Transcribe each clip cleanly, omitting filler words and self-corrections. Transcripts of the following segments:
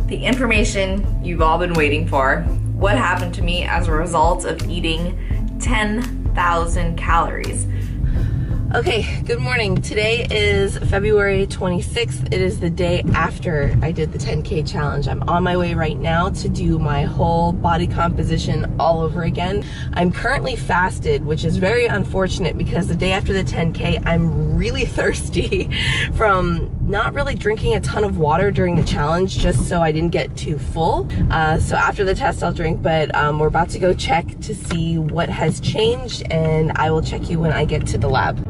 the information you've all been waiting for. What happened to me as a result of eating 10,000 calories. Okay, good morning. Today is February 26th. It is the day after I did the 10K challenge. I'm on my way right now to do my whole body composition all over again. I'm currently fasted, which is very unfortunate because the day after the 10K, I'm really thirsty from not really drinking a ton of water during the challenge, just so I didn't get too full. So after the test, I'll drink, but we're about to go check to see what has changed, and I will check you when I get to the lab.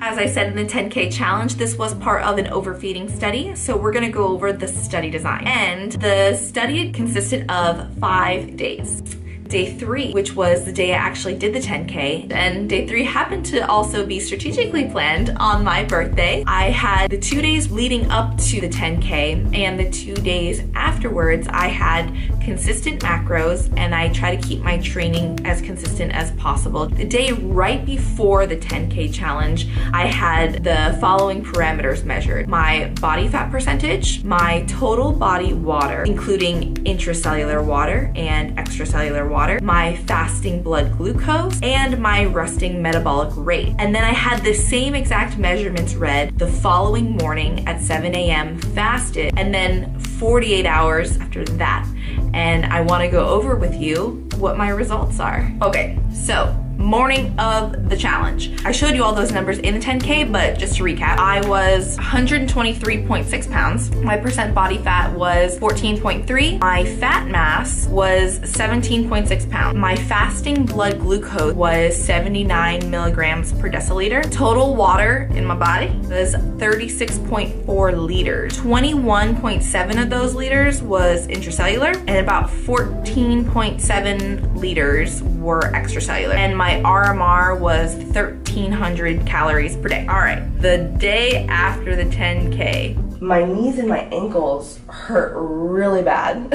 As I said in the 10K challenge, this was part of an overfeeding study, so we're gonna go over the study design. And the study consisted of 5 days. Day 3, which was the day I actually did the 10K, and day 3 happened to also be strategically planned on my birthday. I had the 2 days leading up to the 10K, and the 2 days afterwards, I had consistent macros, and I try to keep my training as consistent as possible. The day right before the 10K challenge, I had the following parameters measured: my body fat percentage, my total body water, including intracellular water and extracellular water, my fasting blood glucose, and my resting metabolic rate. And then I had the same exact measurements read the following morning at 7 a.m. fasted, and then 48 hours after that. And I want to go over with you what my results are. Okay, so morning of the challenge. I showed you all those numbers in the 10K, but just to recap, I was 123.6 pounds. My percent body fat was 14.3. My fat mass was 17.6 pounds. My fasting blood glucose was 79 milligrams per deciliter. Total water in my body was 36.4 liters. 21.7 of those liters was intracellular, and about 14.7 liters were extracellular. And my RMR was 1,300 calories per day. All right, the day after the 10K, my knees and my ankles hurt really bad.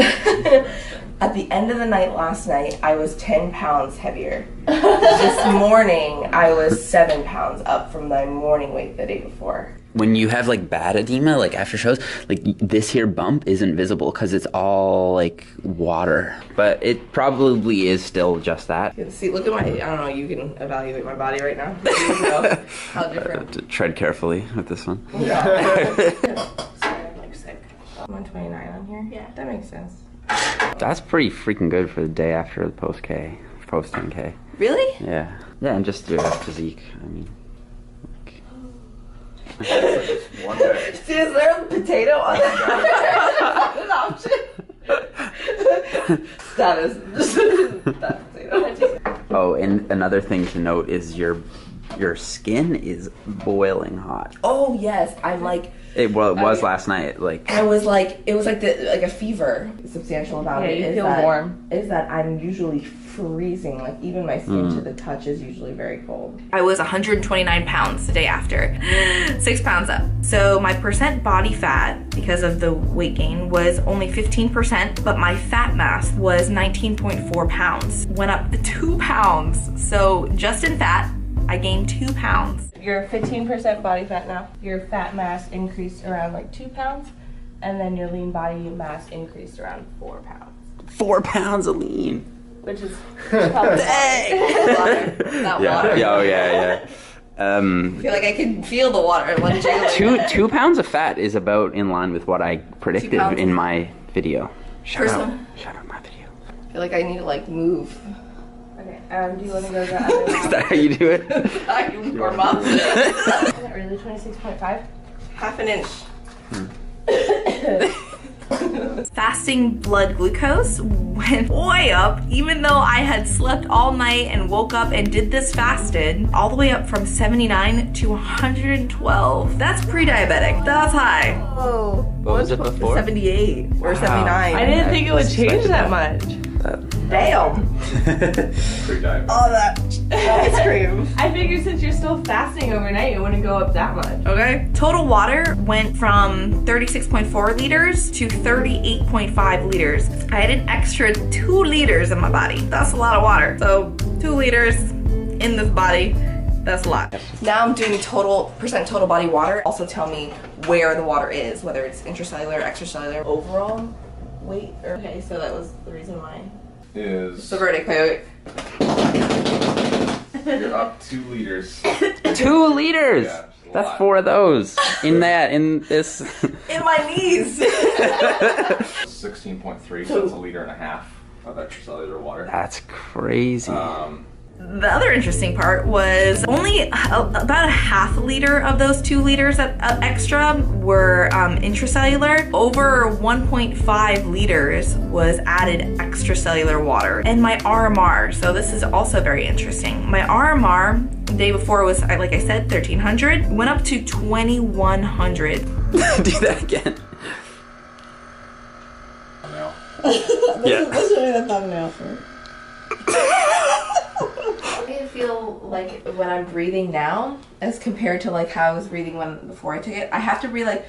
At the end of the night last night, I was 10 pounds heavier. This morning, I was 7 pounds up from my morning weight the day before. When you have like bad edema, like after shows, like this here bump isn't visible because it's all like water, but it probably is still just that. You can see, look at my, I don't know, you can evaluate my body right now. You know how different. Tread carefully with this one. Yeah. Sorry, I'm like sick. 129 on here? Yeah. That makes sense. That's pretty freaking good for the day after the post 10K. Really? Yeah. Yeah, and just your physique, I mean. Is there a potato on that? An option? That is that potato. Oh, and another thing to note is your skin is boiling hot. Oh yes, I'm like. It was last night. Like I was like, it was like a fever. Substantial about it. You feel warm. Is that I'm usually freezing. Like even my skin to the touch is usually very cold. I was 129 pounds the day after, 6 pounds up. So my percent body fat, because of the weight gain, was only 15%, but my fat mass was 19.4 pounds. Went up 2 pounds. So just in fat, I gained 2 pounds. You're 15% body fat now. Your fat mass increased around like 2 pounds, and then your lean body mass increased around 4 pounds. 4 pounds of lean. Which is probably That water. Yeah, oh yeah. I feel like I can feel the water. Two pounds of fat is about in line with what I predicted in my video. Shout out my video. I feel like I need to like move. Okay, do you want to go to the other Is that how you do it? I can warm up. Is that really 26.5? Half an inch. Fasting blood glucose went way up, even though I had slept all night and woke up and did this fasted, all the way up from 79 to 112. That's pre-diabetic. That's high. Oh. What was it before? 78 or 79. I didn't think it would change that much. Damn. All that ice cream. I figured since you're still fasting overnight, it wouldn't go up that much. Okay. Total water went from 36.4 liters to 38.5 liters. I had an extra 2 liters in my body. That's a lot of water. So 2 liters in this body. That's a lot. Now I'm doing total body water. Also tell me where the water is, whether it's intracellular, extracellular, overall weight. Okay, so that was the reason why. Is The verdict. Wait. you're up 2 liters. 2 liters. Yeah, a That's lot. 4 of those in this. In my knees. 16.3, so it's 1.5 liters of extracellular water. That's crazy. The other interesting part was only about a half a liter of those 2 liters of extra were intracellular. Over 1.5 liters was added extracellular water. And my RMR, so this is also very interesting. My RMR, the day before was, like I said, 1,300, went up to 2,100. Do that again. No. Yeah. This will be the thumbnail for. I feel like when I'm breathing now, as compared to like how I was breathing before I took it, I have to breathe like.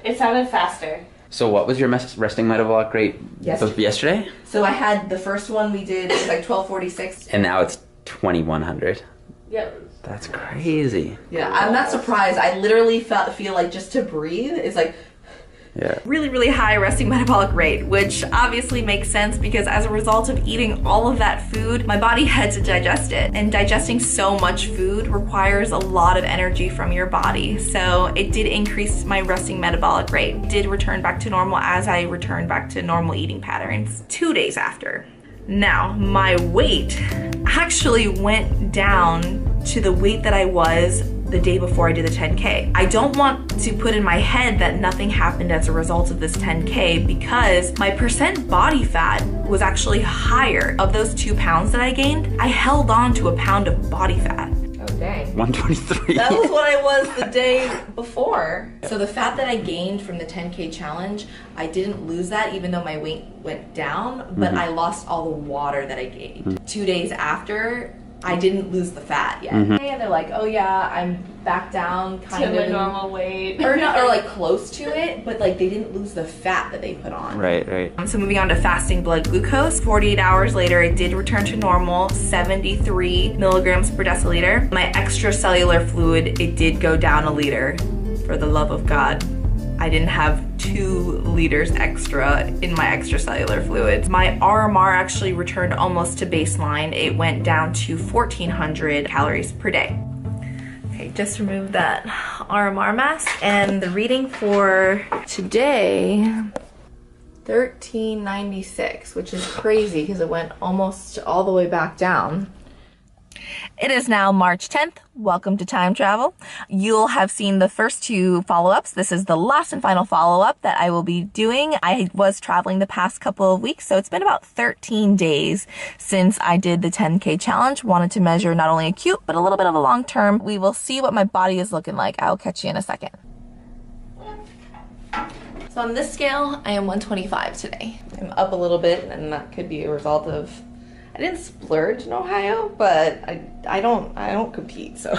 It sounded faster. So what was your resting metabolic rate yesterday? So I had the first one we did, it was like 1246. And now it's 2,100. Yep. That's crazy. Yeah, I'm not surprised. I literally feel like just to breathe is like. Yeah. Really, really high resting metabolic rate, which obviously makes sense because as a result of eating all of that food, my body had to digest it. And digesting so much food requires a lot of energy from your body. So it did increase my resting metabolic rate. It did return back to normal as I returned back to normal eating patterns 2 days after. Now, my weight actually went down to the weight that I was the day before I did the 10K. I don't want to put in my head that nothing happened as a result of this 10K because my percent body fat was actually higher. Of those 2 pounds that I gained, I held on to a pound of body fat. Oh dang. 123. That was what I was the day before. So the fat that I gained from the 10K challenge, I didn't lose that even though my weight went down, but I lost all the water that I gained. 2 days after, I didn't lose the fat yet. And they're like, oh yeah, I'm back down kind of to my normal weight. or not, or like close to it, but like they didn't lose the fat that they put on. Right, right. So moving on to fasting blood glucose, 48 hours later, it did return to normal, 73 milligrams per deciliter. My extracellular fluid, it did go down a liter. For the love of God, I didn't have 2 liters extra in my extracellular fluids. My RMR actually returned almost to baseline. It went down to 1,400 calories per day. Okay, just remove that RMR mask. And the reading for today, 1396, which is crazy because it went almost all the way back down. It is now March 10th. Welcome to Time Travel. You'll have seen the first 2 follow-ups. This is the last and final follow-up that I will be doing. I was traveling the past couple of weeks, so it's been about 13 days since I did the 10K challenge. Wanted to measure not only acute, but a little bit of a long term. We will see what my body is looking like. I'll catch you in a second. So on this scale, I am 125 today. I'm up a little bit, and that could be a result of I didn't splurge in Ohio, but I don't compete, so.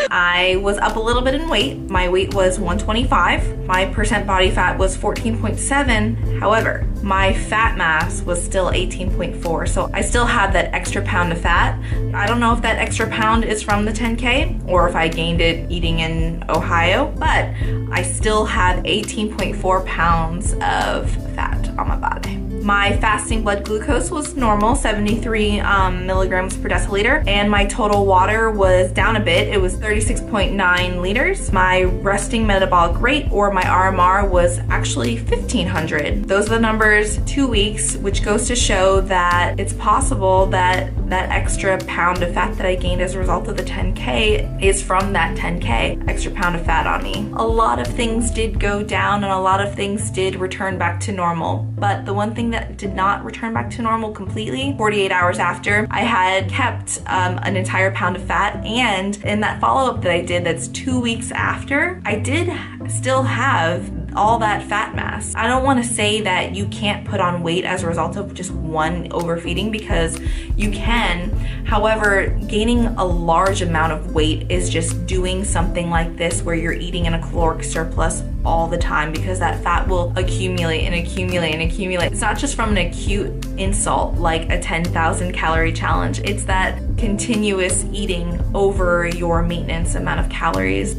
I was up a little bit in weight. My weight was 125. My percent body fat was 14.7. However, my fat mass was still 18.4, so I still had that extra pound of fat. I don't know if that extra pound is from the 10K or if I gained it eating in Ohio, but I still have 18.4 pounds of fat on my body. My fasting blood glucose was normal, 73 milligrams per deciliter, and my total water was down a bit. It was 36.9 liters. My resting metabolic rate, or my RMR, was actually 1,500. Those are the numbers 2 weeks, which goes to show that it's possible that that extra pound of fat that I gained as a result of the 10K is from that 10K, extra pound of fat on me. A lot of things did go down and a lot of things did return back to normal, but the one thing that did not return back to normal completely, 48 hours after, I had kept an entire pound of fat, and in that follow-up that I did that's 2 weeks after, I did still have all that fat mass. I don't want to say that you can't put on weight as a result of just one overfeeding, because you can. However, gaining a large amount of weight is just doing something like this where you're eating in a caloric surplus all the time, because that fat will accumulate and accumulate and accumulate. It's not just from an acute insult like a 10,000 calorie challenge. It's that continuous eating over your maintenance amount of calories.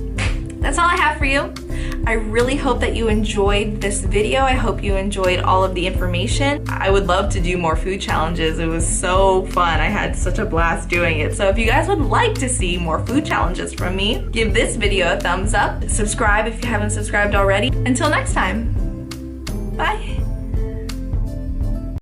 That's all I have for you. I really hope that you enjoyed this video. I hope you enjoyed all of the information. I would love to do more food challenges. It was so fun. I had such a blast doing it. So if you guys would like to see more food challenges from me, give this video a thumbs up. Subscribe if you haven't subscribed already. Until next time, bye.